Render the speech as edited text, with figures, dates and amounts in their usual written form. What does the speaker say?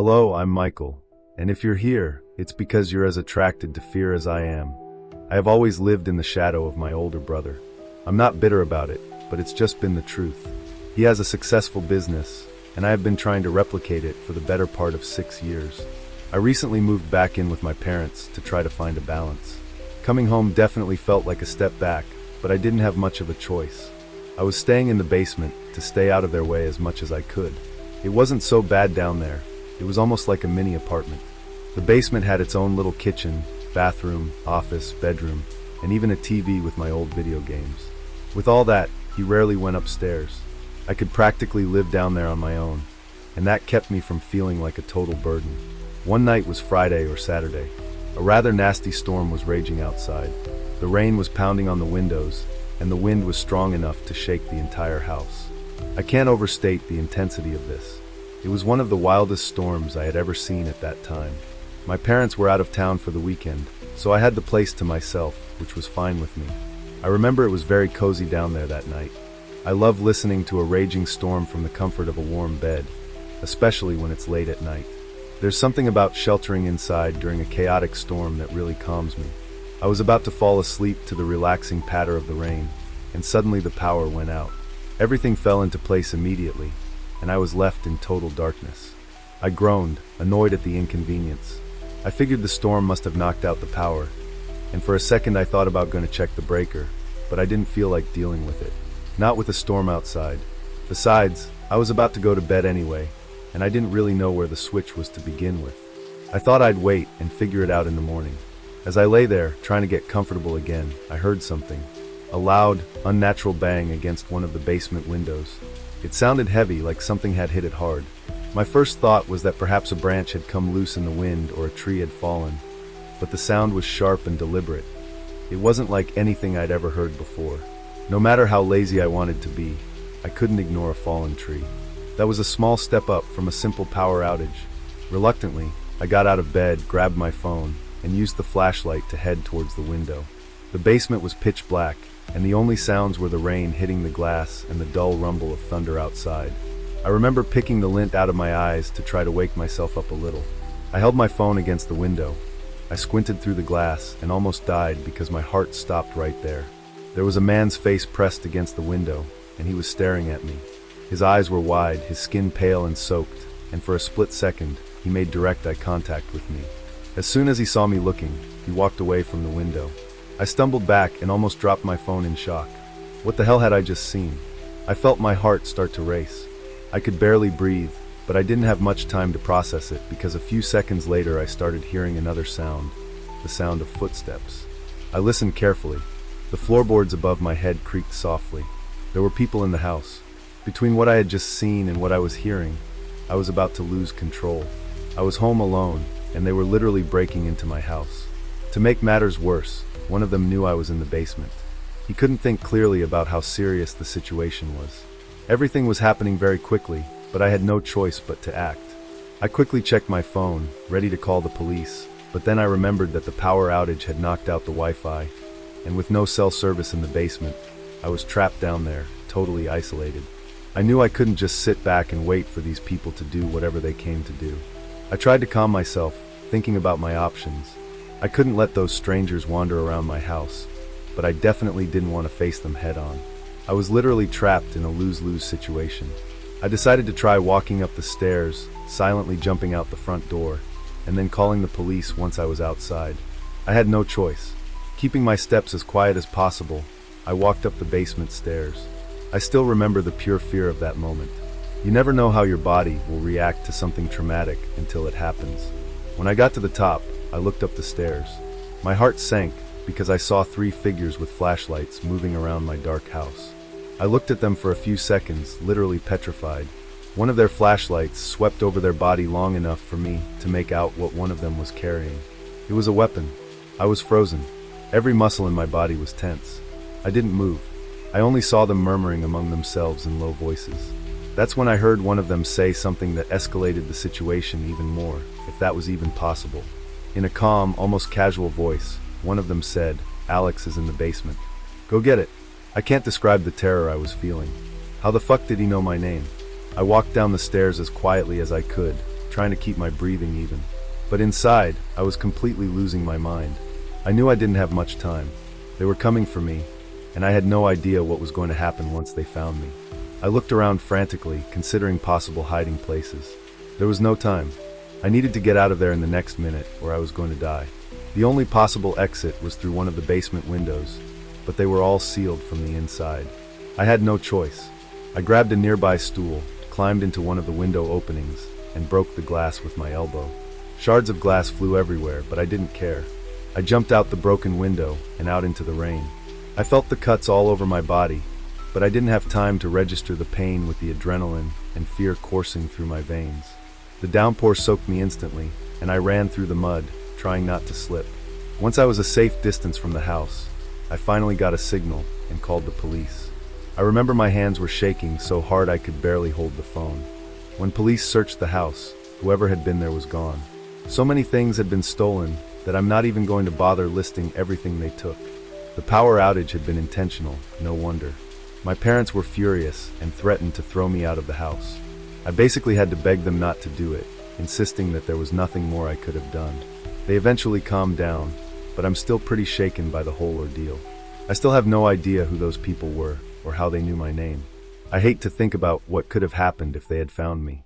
Hello, I'm Michael, and if you're here, it's because you're as attracted to fear as I am. I have always lived in the shadow of my older brother. I'm not bitter about it, but it's just been the truth. He has a successful business, and I have been trying to replicate it for the better part of 6 years. I recently moved back in with my parents to try to find a balance. Coming home definitely felt like a step back, but I didn't have much of a choice. I was staying in the basement to stay out of their way as much as I could. It wasn't so bad down there. It was almost like a mini apartment. The basement had its own little kitchen, bathroom, office, bedroom, and even a TV with my old video games. With all that, he rarely went upstairs. I could practically live down there on my own, and that kept me from feeling like a total burden. One night was Friday or Saturday. A rather nasty storm was raging outside. The rain was pounding on the windows, and the wind was strong enough to shake the entire house. I can't overstate the intensity of this. It was one of the wildest storms I had ever seen at that time. My parents were out of town for the weekend, so I had the place to myself, which was fine with me. I remember it was very cozy down there that night. I love listening to a raging storm from the comfort of a warm bed, especially when it's late at night. There's something about sheltering inside during a chaotic storm that really calms me. I was about to fall asleep to the relaxing patter of the rain, and suddenly the power went out. Everything fell into place immediately, and I was left in total darkness. I groaned, annoyed at the inconvenience. I figured the storm must have knocked out the power, and for a second I thought about going to check the breaker, but I didn't feel like dealing with it. Not with a storm outside. Besides, I was about to go to bed anyway, and I didn't really know where the switch was to begin with. I thought I'd wait and figure it out in the morning. As I lay there, trying to get comfortable again, I heard something. A loud, unnatural bang against one of the basement windows. It sounded heavy, like something had hit it hard. My first thought was that perhaps a branch had come loose in the wind or a tree had fallen, but the sound was sharp and deliberate. It wasn't like anything I'd ever heard before. No matter how lazy I wanted to be, I couldn't ignore a fallen tree. That was a small step up from a simple power outage. Reluctantly, I got out of bed, grabbed my phone, and used the flashlight to head towards the window. The basement was pitch black, and the only sounds were the rain hitting the glass and the dull rumble of thunder outside. I remember picking the lint out of my eyes to try to wake myself up a little. I held my phone against the window. I squinted through the glass and almost died because my heart stopped right there. There was a man's face pressed against the window, and he was staring at me. His eyes were wide, his skin pale and soaked, and for a split second, he made direct eye contact with me. As soon as he saw me looking, he walked away from the window. I stumbled back and almost dropped my phone in shock. What the hell had I just seen? I felt my heart start to race. I could barely breathe, but I didn't have much time to process it because a few seconds later I started hearing another sound, the sound of footsteps. I listened carefully. The floorboards above my head creaked softly. There were people in the house. Between what I had just seen and what I was hearing, I was about to lose control. I was home alone, and they were literally breaking into my house. To make matters worse, one of them knew I was in the basement. He couldn't think clearly about how serious the situation was. Everything was happening very quickly, but I had no choice but to act. I quickly checked my phone, ready to call the police, but then I remembered that the power outage had knocked out the Wi-Fi, and with no cell service in the basement, I was trapped down there, totally isolated. I knew I couldn't just sit back and wait for these people to do whatever they came to do. I tried to calm myself, thinking about my options. I couldn't let those strangers wander around my house, but I definitely didn't want to face them head on. I was literally trapped in a lose-lose situation. I decided to try walking up the stairs, silently jumping out the front door, and then calling the police once I was outside. I had no choice. Keeping my steps as quiet as possible, I walked up the basement stairs. I still remember the pure fear of that moment. You never know how your body will react to something traumatic until it happens. When I got to the top, I looked up the stairs. My heart sank because I saw 3 figures with flashlights moving around my dark house. I looked at them for a few seconds, literally petrified. One of their flashlights swept over their body long enough for me to make out what one of them was carrying. It was a weapon. I was frozen. Every muscle in my body was tense. I didn't move. I only saw them murmuring among themselves in low voices. That's when I heard one of them say something that escalated the situation even more, if that was even possible. In a calm, almost casual voice, one of them said, "Alex is in the basement. Go get it." I can't describe the terror I was feeling. How the fuck did he know my name? I walked down the stairs as quietly as I could, trying to keep my breathing even. But inside, I was completely losing my mind. I knew I didn't have much time. They were coming for me, and I had no idea what was going to happen once they found me. I looked around frantically, considering possible hiding places. There was no time. I needed to get out of there in the next minute, or I was going to die. The only possible exit was through one of the basement windows, but they were all sealed from the inside. I had no choice. I grabbed a nearby stool, climbed into one of the window openings, and broke the glass with my elbow. Shards of glass flew everywhere, but I didn't care. I jumped out the broken window and out into the rain. I felt the cuts all over my body, but I didn't have time to register the pain with the adrenaline and fear coursing through my veins. The downpour soaked me instantly, and I ran through the mud, trying not to slip. Once I was a safe distance from the house, I finally got a signal and called the police. I remember my hands were shaking so hard I could barely hold the phone. When police searched the house, whoever had been there was gone. So many things had been stolen that I'm not even going to bother listing everything they took. The power outage had been intentional, no wonder. My parents were furious and threatened to throw me out of the house. I basically had to beg them not to do it, insisting that there was nothing more I could have done. They eventually calmed down, but I'm still pretty shaken by the whole ordeal. I still have no idea who those people were or how they knew my name. I hate to think about what could have happened if they had found me.